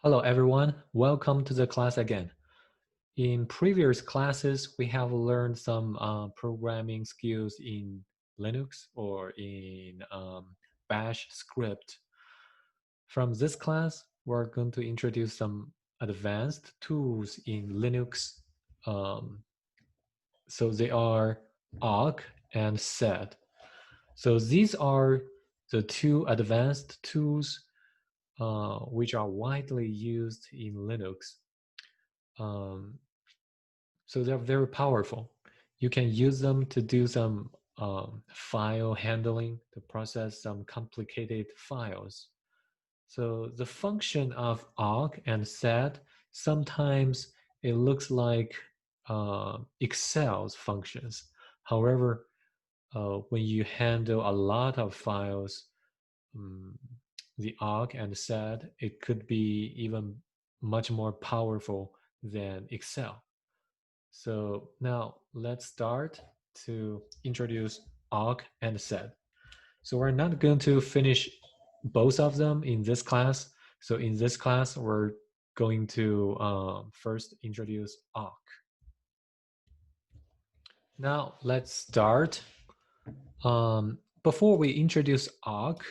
Hello everyone, welcome to the class again. In previous classes, we have learned some programming skills in Linux or in Bash script. From this class, we're going to introduce some advanced tools in Linux. So they are awk and sed. So these are the two advanced tools which are widely used in Linux. So they're very powerful. You can use them to do some file handling, to process some complicated files. So the function of awk and sed, sometimes it looks like Excel's functions. However, when you handle a lot of files, um, the awk and sed, it could be even much more powerful than Excel. So now let's start to introduce awk and sed. So we're not going to finish both of them in this class. So in this class, we're going to first introduce awk. Now let's start. Before we introduce awk,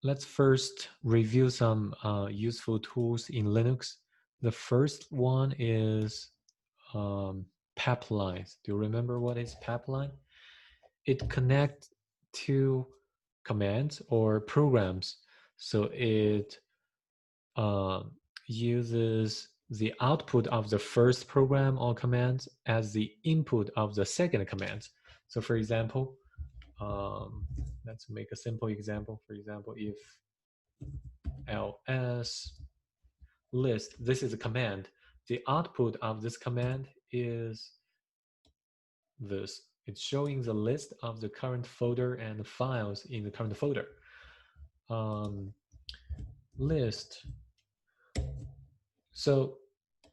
let's first review some useful tools in Linux. The first one is pipelines. Do you remember what is pipeline? It connects two commands or programs. So it uses the output of the first program or command as the input of the second command. So for example, let's make a simple example. For example, if ls list, this is a command. The output of this command is this. It's showing the list of the current folder and files in the current folder. List. So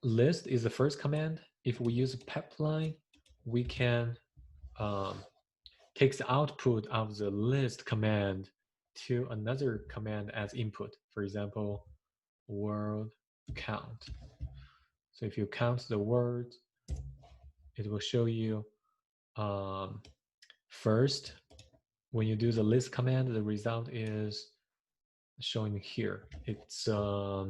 list is the first command. If we use pipeline, we can take the output of the list command to another command as input. For example, word count. So if you count the words, it will show you first, when you do the list command, the result is showing here. It's a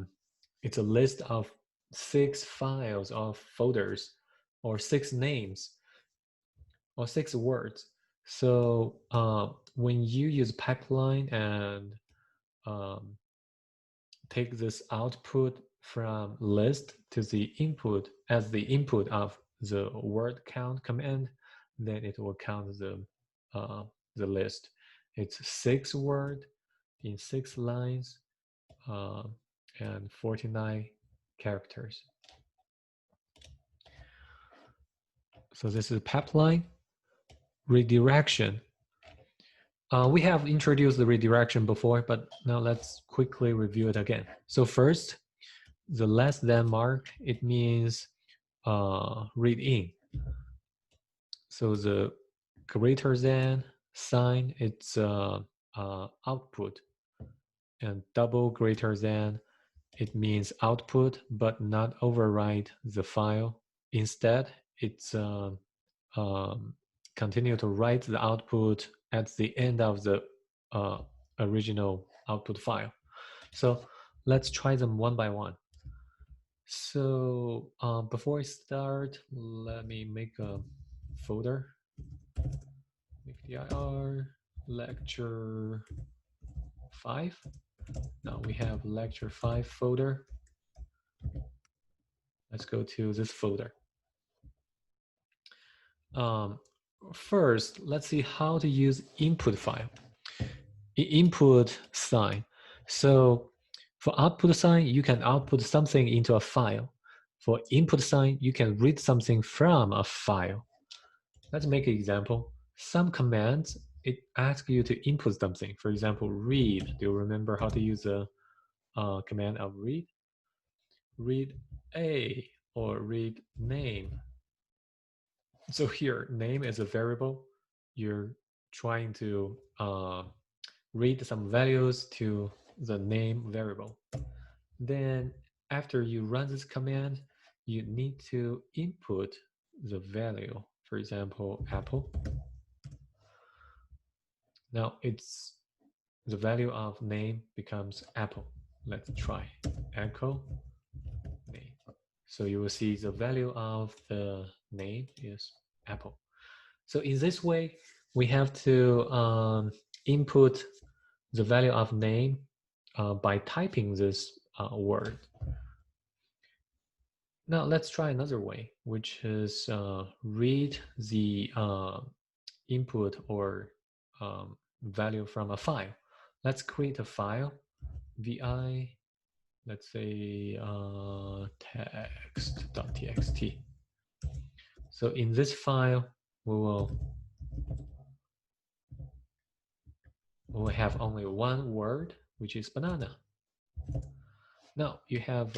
list of 6 files of folders or 6 names or 6 words. So when you use pipeline and take this output from list to the input as the input of the word count command, then it will count the list. It's 6 word in 6 lines and 49 characters. So this is pipeline. Redirection. We have introduced the redirection before, but now let's quickly review it again. So first, the less than mark, it means read in. So the greater than sign, it's output. And double greater than, it means output, but not override the file. Instead, it's continue to write the output at the end of the original output file. So let's try them one by one. So before I start, let me make a folder. dir lecture 5. Now we have lecture 5 folder. Let's go to this folder. First, let's see how to use input file. Input sign. So for output sign, you can output something into a file. For input sign, you can read something from a file. Let's make an example. Some commands, it asks you to input something. For example, read. Do you remember how to use the command of read? Read A or read name. So here, name is a variable. You're trying to read some values to the name variable. Then after you run this command, you need to input the value. For example, apple. Now it's the value of name becomes apple. Let's try echo name. So you will see the value of the name is apple. So in this way, we have to input the value of name by typing this word. Now let's try another way, which is read the input or value from a file. Let's create a file, vi, let's say text.txt. So in this file, we will have only one word, which is banana. Now you have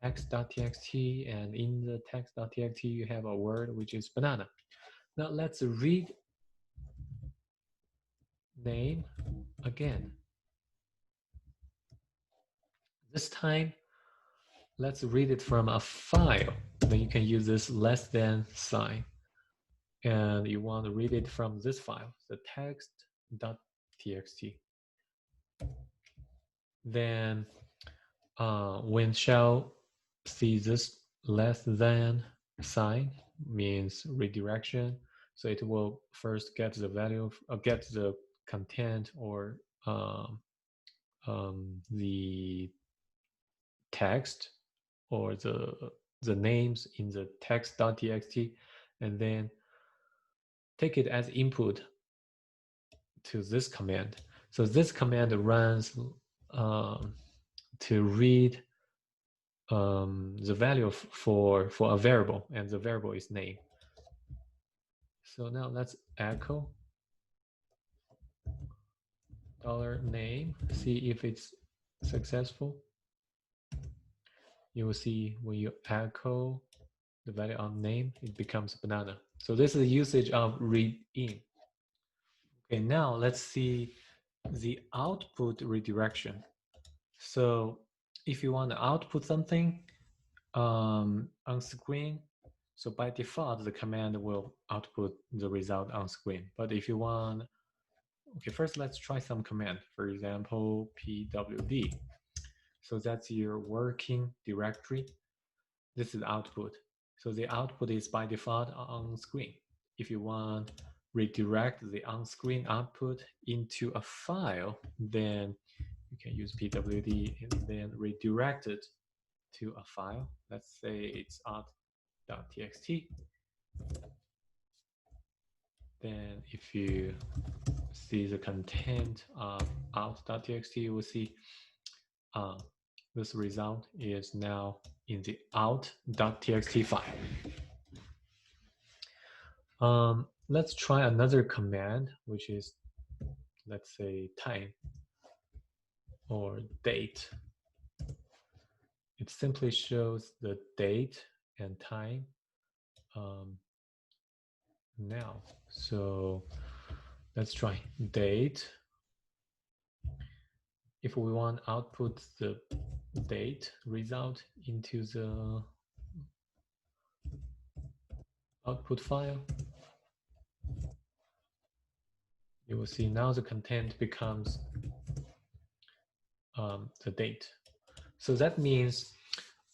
text.txt, and in the text.txt you have a word which is banana. Now let's read name again. This time, let's read it from a file. Then you can use this less than sign. And you want to read it from this file, the text.txt. Then when shall see this less than sign means redirection. So it will first get the value, get the content or the text or the names in the text.txt, and then take it as input to this command. So this command runs to read the value for a variable, and the variable is name. So now let's echo $name, see if it's successful. You will see when you echo the value of name, it becomes banana. So this is the usage of read in. Okay, now let's see the output redirection. So if you want to output something on screen, so by default, the command will output the result on screen. But if you want, okay, first let's try some command. For example, pwd. So that's your working directory. This is output. So the output is by default on screen. If you want redirect the on-screen output into a file, then you can use pwd and then redirect it to a file. Let's say it's out.txt. Then if you see the content of out.txt, you will see this result is now in the out.txt file. Let's try another command, which is, let's say, time or date. It simply shows the date and time now. So let's try date. If we want output the date result into the output file, you will see now the content becomes the date. So that means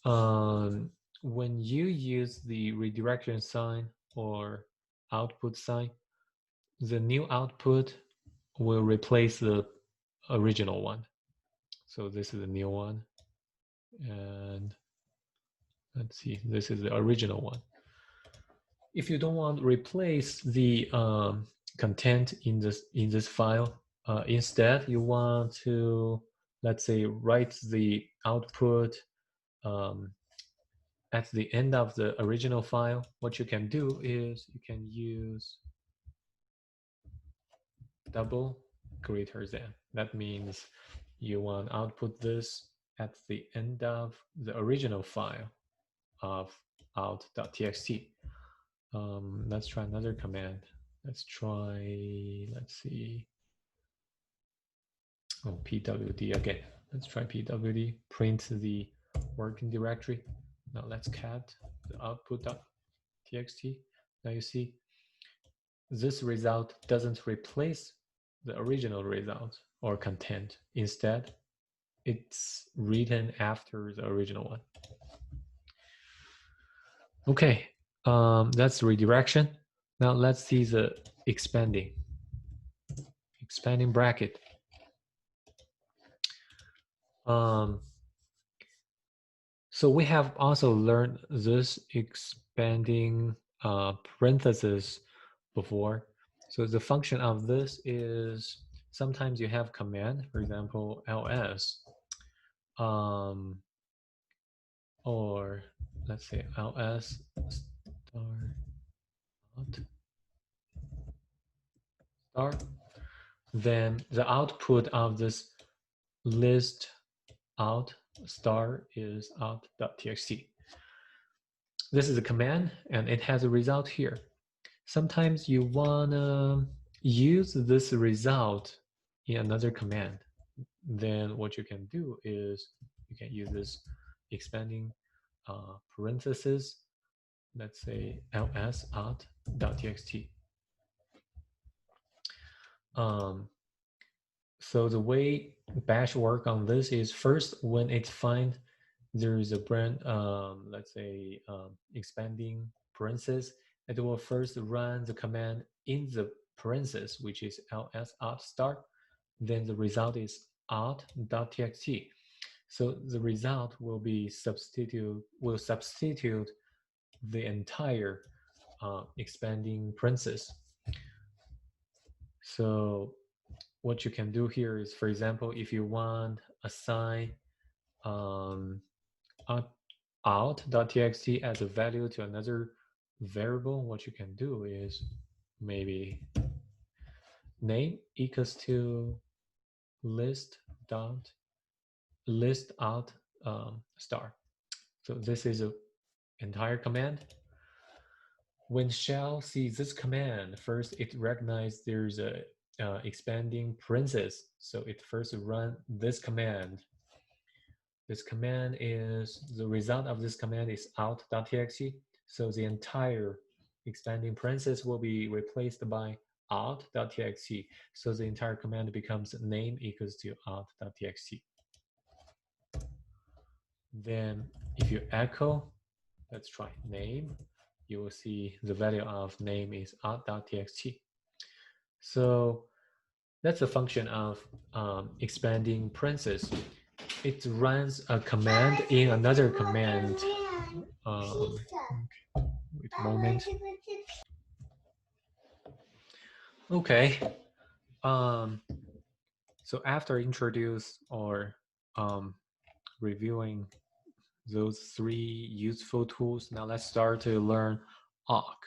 when you use the redirection sign or output sign, the new output will replace the original one. So this is the new one, and let's see, this is the original one. If you don't want to replace the content in this file, instead you want to, let's say, write the output at the end of the original file. What you can do is you can use double greater than. That means you want to output this at the end of the original file of out.txt. Let's try another command. Let's try, let's see, pwd again. Let's try pwd, print the working directory. Now let's cat the output.txt. Now you see this result doesn't replace the original result or content. Instead, it's written after the original one. Okay, that's redirection. Now let's see the expanding bracket. So we have also learned this expanding parenthesis before. So the function of this is sometimes you have command, for example, ls, or let's say ls star. Then the output of this list out star is out.txt. This is a command and it has a result here. Sometimes you want to use this result in another command. Then what you can do is you can use this expanding parenthesis, let's say ls out.txt. So the way bash work on this is first when it finds there is a brand, let's say expanding parenthesis, it will first run the command in the parenthesis, which is ls out start. Then the result is out.txt. So the result will substitute the entire expanding parenthesis. So what you can do here is, for example, if you want assign out.txt as a value to another variable, what you can do is maybe name equals to list out star. So this is an entire command. When shell sees this command, first it recognizes there's a expanding parenthesis. So it first run this command. This command is, the result of this command is out.txt. So the entire expanding parenthesis will be replaced by out.txt. So the entire command becomes name equals to out.txt. Then if you echo, let's try name, you will see the value of name is out.txt. So that's a function of expanding parentheses. It runs a command in another command. Wait a moment. Okay. So after introduce or reviewing those three useful tools, now let's start to learn awk,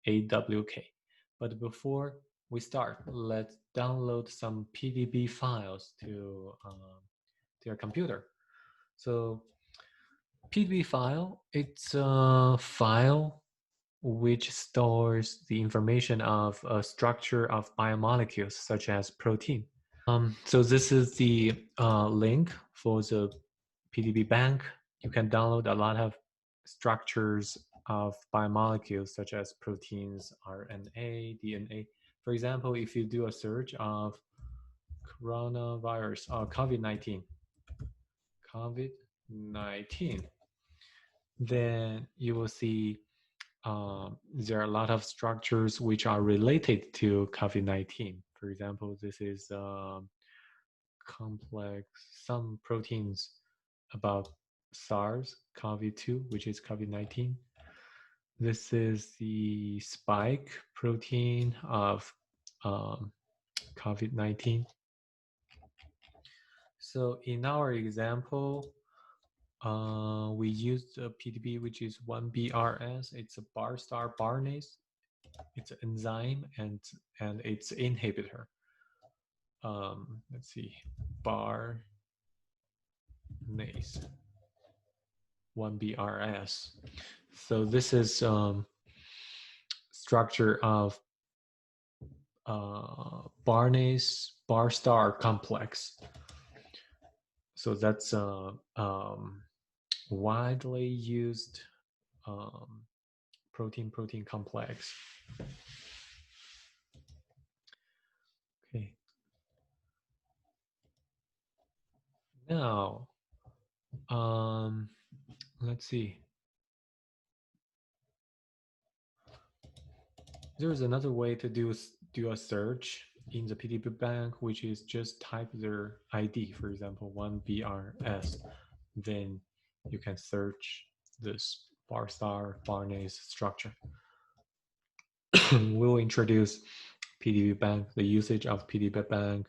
AWK. But before we start, let's download some PDB files to your computer. So PDB file, it's a file which stores the information of a structure of biomolecules such as protein. So this is the link for the PDB bank. You can download a lot of structures of biomolecules such as proteins, RNA, DNA. For example, if you do a search of coronavirus or COVID-19, then you will see there are a lot of structures which are related to COVID-19. For example, this is complex, some proteins about SARS-CoV-2, which is COVID-19. This is the spike protein of COVID-19. So in our example, we used a PDB, which is 1BRS. It's a bar star barnase. It's an enzyme and it's inhibitor. Let's see, barnase, 1BRS. So this is structure of barnase bar star complex. So that's a widely used protein-protein complex. Okay. Now, let's see. There's another way to do a search in the PDB bank, which is just type their ID, for example, 1BRS. Then you can search this bar star Barnes structure. We'll introduce PDB bank, the usage of PDB bank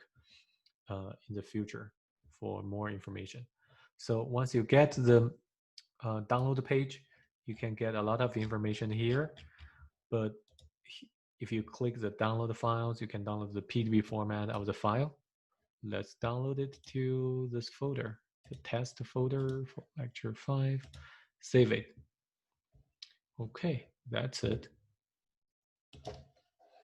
in the future for more information. So once you get the download page, you can get a lot of information here. But if you click the download files, you can download the PDB format of the file. Let's download it to this folder, the test folder for lecture 5. Save it. Okay, that's it.